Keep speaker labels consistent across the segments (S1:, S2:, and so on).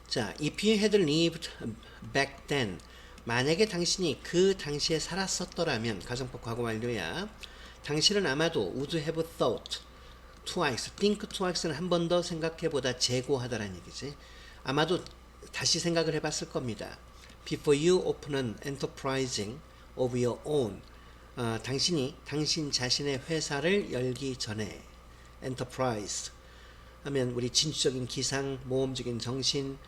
S1: 자, if you had lived back then, 만약에 당신이 그 당시에 살았었더라면, 가정법 과거 완료야. 당신은 아마도 would have thought twice, think twice는 한 번 더 생각해보다 재고하다라는 얘기지. 아마도 다시 생각을 해봤을 겁니다. Before you open an enterprising of your own, 당신이 당신 자신의 회사를 열기 전에 enterprise 하면 우리 진취적인 기상, 모험적인 정신,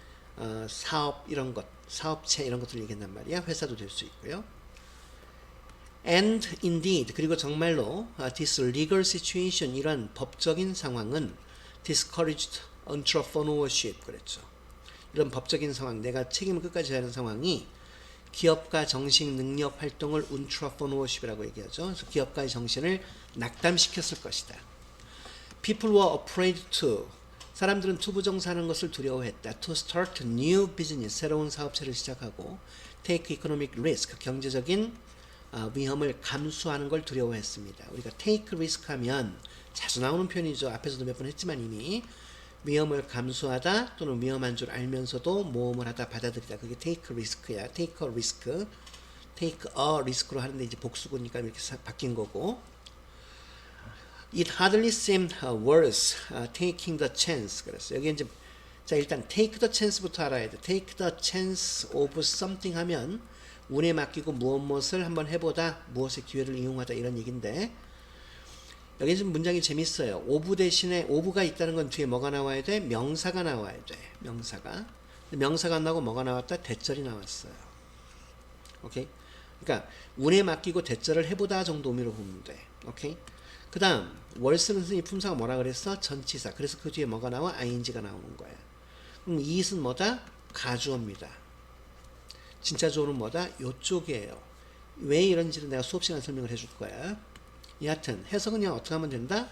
S1: 사업 이런 것, 사업체 이런 것들을 얘기한단 말이야. 회사도 될 수 있고요. And indeed, 그리고 정말로 this legal situation, 이런 법적인 상황은 discouraged entrepreneurship 그랬죠. 이런 법적인 상황, 내가 책임을 끝까지 하는 상황이 기업가 정식 능력 활동을 entrepreneurship이라고 얘기하죠. 그래서 기업가의 정신을 낙담시켰을 것이다. People were afraid to, 사람들은 투부정사하는 것을 두려워했다. To start new business, 새로운 사업체를 시작하고 take economic risk, 경제적인 위험을 감수하는 걸 두려워했습니다. 우리가 take risk 하면 자주 나오는 표현이죠. 앞에서도 몇 번 했지만 이미 위험을 감수하다 또는 위험한 줄 알면서도 모험을 하다 받아들이다. 그게 take risk야. take a risk, take a risk로 하는데 이제 복수구니까 이렇게 바뀐 거고. It hardly seemed worth taking the chance. 그랬어요. 여기 이제 자 일단 take the chance부터 알아야 돼. take the chance of something 하면 운에 맡기고 무엇을 한번 해보다, 무엇의 기회를 이용하다 이런 얘기인데 여기 지금 문장이 재밌어요. 오브 대신에 오브가 있다는 건 뒤에 뭐가 나와야 돼? 명사가 나와야 돼. 명사가. 명사가 안 나오고 뭐가 나왔다? 대절이 나왔어요. 오케이? 그러니까 운에 맡기고 대절을 해보다 정도 의미로 보면 돼. 오케이? 그 다음 월스는 이 품사가 뭐라 그랬어? 전치사. 그래서 그 뒤에 뭐가 나와? ing가 나오는 거야. 그럼 이잇은 뭐다? 가주어입니다. 진짜 조어는 뭐다? 요쪽이에요. 왜 이런지는 내가 수업 시간에 설명을 해줄 거야. 여하튼 해석은 그냥 어떻게 하면 된다?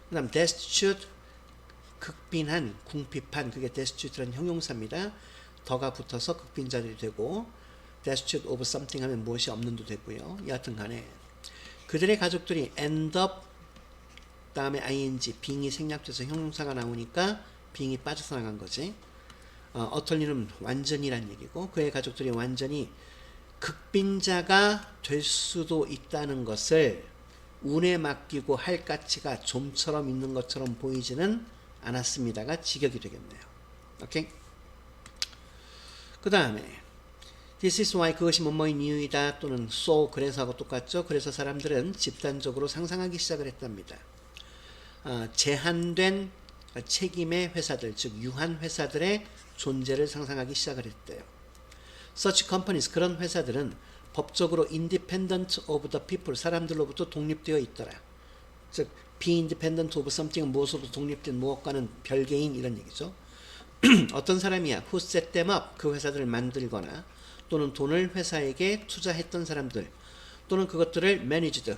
S1: 그 다음 destitute, 극빈한, 궁핍한, 그게 destitute라는 형용사입니다. 더가 붙어서 극빈자들이 되고 destitute of something 하면 무엇이 없는도 되고요. 여하튼 간에 그들의 가족들이 end up 다음에 ing, being이 생략돼서 형용사가 나오니까 being이 빠져서 나간 거지. utterly는 완전이란 얘기고 그의 가족들이 완전히 극빈자가 될 수도 있다는 것을 운에 맡기고 할 가치가 좀처럼 있는 것처럼 보이지는 않았습니다가 직역이 되겠네요. 오케이? 그 다음에 This is why, 그것이 뭐뭐인 이유이다 또는 so, 그래서하고 똑같죠. 그래서 사람들은 집단적으로 상상하기 시작을 했답니다. 제한된 책임의 회사들, 즉 유한 회사들의 존재를 상상하기 시작을 했대요. Such companies, 그런 회사들은 법적으로 independent of the people, 사람들로부터 독립되어 있더라. 즉 be independent of something은 무엇으로부터 독립된 무엇과는 별개인 이런 얘기죠. 어떤 사람이야? Who set them up, 그 회사들을 만들거나 또는 돈을 회사에게 투자했던 사람들 또는 그것들을 managed,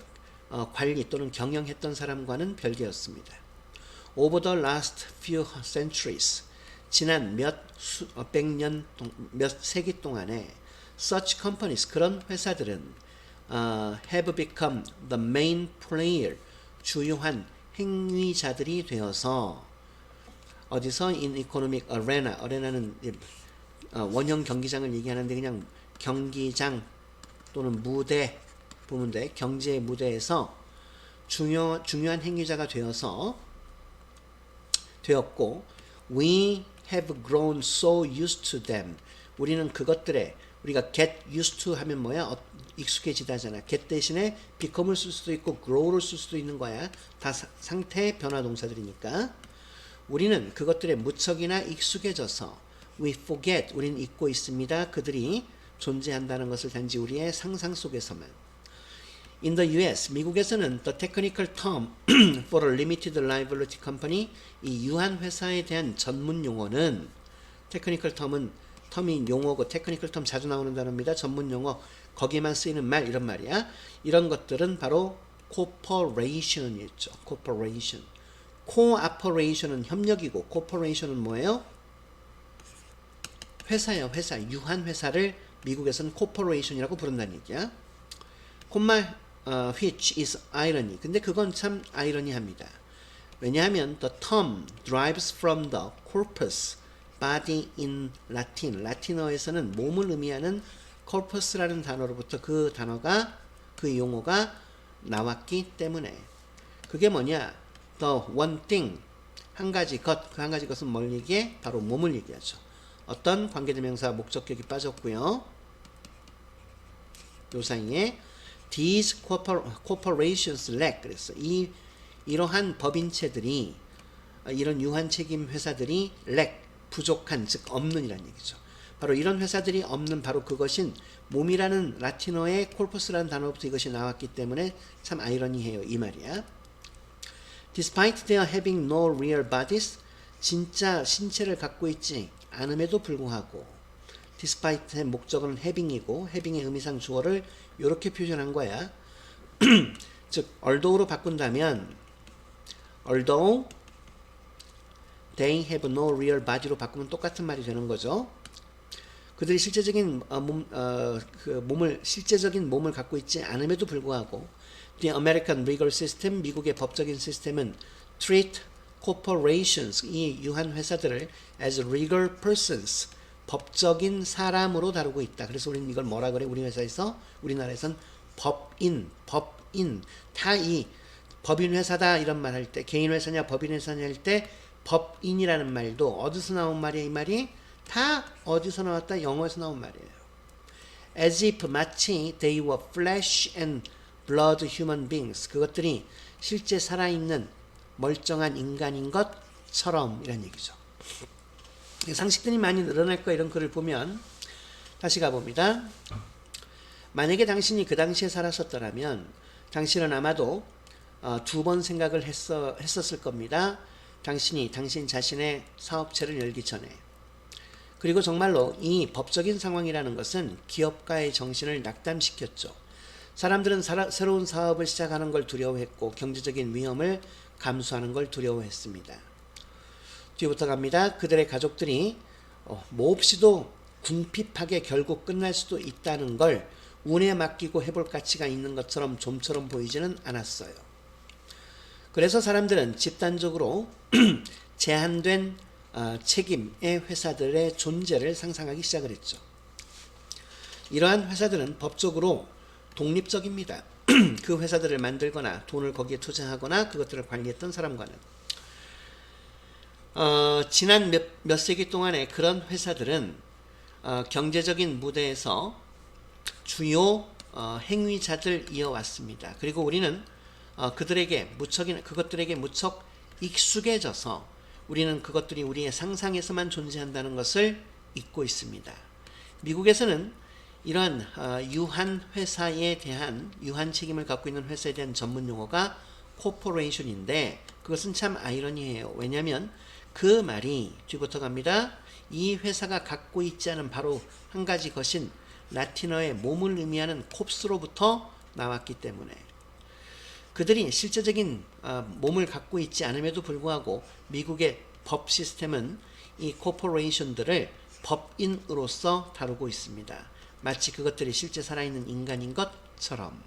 S1: 관리 또는 경영했던 사람과는 별개였습니다. Over the last few centuries, 지난 백년, 몇 세기 동안에 such companies, 그런 회사들은 have become the main player, 주요한 행위자들이 되어서 어디서 in economic arena, arena는 원형 경기장을 얘기하는데 그냥 경기장 또는 무대 보면 돼. 경제의 무대에서 중요한 행위자가 되었고 we have grown so used to them, 우리는 그것들에 우리가 get used to 하면 뭐야? 익숙해지다잖아. get 대신에 become을 쓸 수도 있고 grow를 쓸 수도 있는 거야. 다 상태 변화 동사들이니까 우리는 그것들에 무척이나 익숙해져서 we forget, 우리는 잊고 있습니다. 그들이 존재한다는 것을 단지 우리의 상상 속에서만. In the US, 미국에서는 the technical term for a limited liability company, 이 유한 회사에 대한 전문 용어는 technical term은 텀이 용어고 technical term 자주 나오는 단어입니다. 전문 용어, 거기에만 쓰이는 말 이런 말이야. 이런 것들은 바로 corporation이었죠. corporation. cooperation은 협력이고 corporation은 뭐예요? 회사예요. 회사. 유한 회사를 미국에서는 corporation이라고 부른다는 얘기야. 콤마 which is irony. 근데 그건 참 아이러니합니다. 왜냐하면 the term derives from the corpus, body in Latin. 라틴어에서는 몸을 의미하는 corpus라는 단어로부터 그 단어가 그 용어가 나왔기 때문에 그게 뭐냐? The one thing 한 가지 것, 그 한 가지 것은 뭘 얘기해? 바로 몸을 얘기하죠. 어떤 관계대명사 목적격이 빠졌고요. 요 사이에 these corporations lack 그랬어. 이러한 법인체들이 이런 유한 책임 회사들이 lack 부족한 즉 없는이란 얘기죠. 바로 이런 회사들이 없는 바로 그것인 몸이라는 라틴어의 corpus라는 단어부터 이것이 나왔기 때문에 참 아이러니해요. 이 말이야. Despite their having no real bodies, 진짜 신체를 갖고 있지 않음에도 불구하고 despite의 목적은 having이고 having의 의미상 주어를 이렇게 표현한 거야. 즉 although로 바꾼다면 although they have no real body로 바꾸면 똑같은 말이 되는 거죠. 그들이 실제적인 실제적인 몸을 갖고 있지 않음에도 불구하고 The American legal system, 미국의 법적인 시스템은 treat corporations, 이 유한 회사들을 as legal persons, 법적인 사람으로 다루고 있다. 그래서 우리는 이걸 뭐라 그래? 우리나라에선 법인, 다 이 법인 회사다 이런 말 할 때, 개인 회사냐 법인 회사냐 할 때 법인이라는 말도 어디서 나온 말이야? 이 말이 다 어디서 나왔다? 영어에서 나온 말이에요. As if 마치 they were flesh and blood human beings. 그것들이 실제 살아있는 멀쩡한 인간인 것처럼 이런 얘기죠. 상식들이 많이 늘어날 거야. 이런 글을 보면 다시 가봅니다. 만약에 당신이 그 당시에 살았었더라면 당신은 아마도 두 번 생각을 했었을 겁니다. 당신 자신의 사업체를 열기 전에. 그리고 정말로 이 법적인 상황이라는 것은 기업가의 정신을 낙담시켰죠. 사람들은 새로운 사업을 시작하는 걸 두려워했고 경제적인 위험을 감수하는 걸 두려워했습니다. 뒤부터 갑니다. 그들의 가족들이 몹시도 궁핍하게 결국 끝날 수도 있다는 걸 운에 맡기고 해볼 가치가 있는 것처럼 좀처럼 보이지는 않았어요. 그래서 사람들은 집단적으로 제한된 책임의 회사들의 존재를 상상하기 시작을 했죠. 이러한 회사들은 법적으로 독립적입니다. 그 회사들을 만들거나 돈을 거기에 투자하거나 그것들을 관리했던 사람과는 지난 몇 세기 동안에 그런 회사들은 경제적인 무대에서 주요 행위자들 이어왔습니다. 그리고 우리는 그것들에게 무척 익숙해져서 우리는 그것들이 우리의 상상에서만 존재한다는 것을 잊고 있습니다. 미국에서는 이러한 유한 회사에 대한 유한 책임을 갖고 있는 회사에 대한 전문 용어가 코퍼레이션인데 그것은 참 아이러니해요. 왜냐하면 그 말이 뒤부터 갑니다. 이 회사가 갖고 있지 않은 바로 한 가지 것인 라틴어의 몸을 의미하는 콥스로부터 나왔기 때문에 그들이 실제적인 몸을 갖고 있지 않음에도 불구하고 미국의 법 시스템은 이 코퍼레이션들을 법인으로서 다루고 있습니다. 마치 그것들이 실제 살아있는 인간인 것처럼.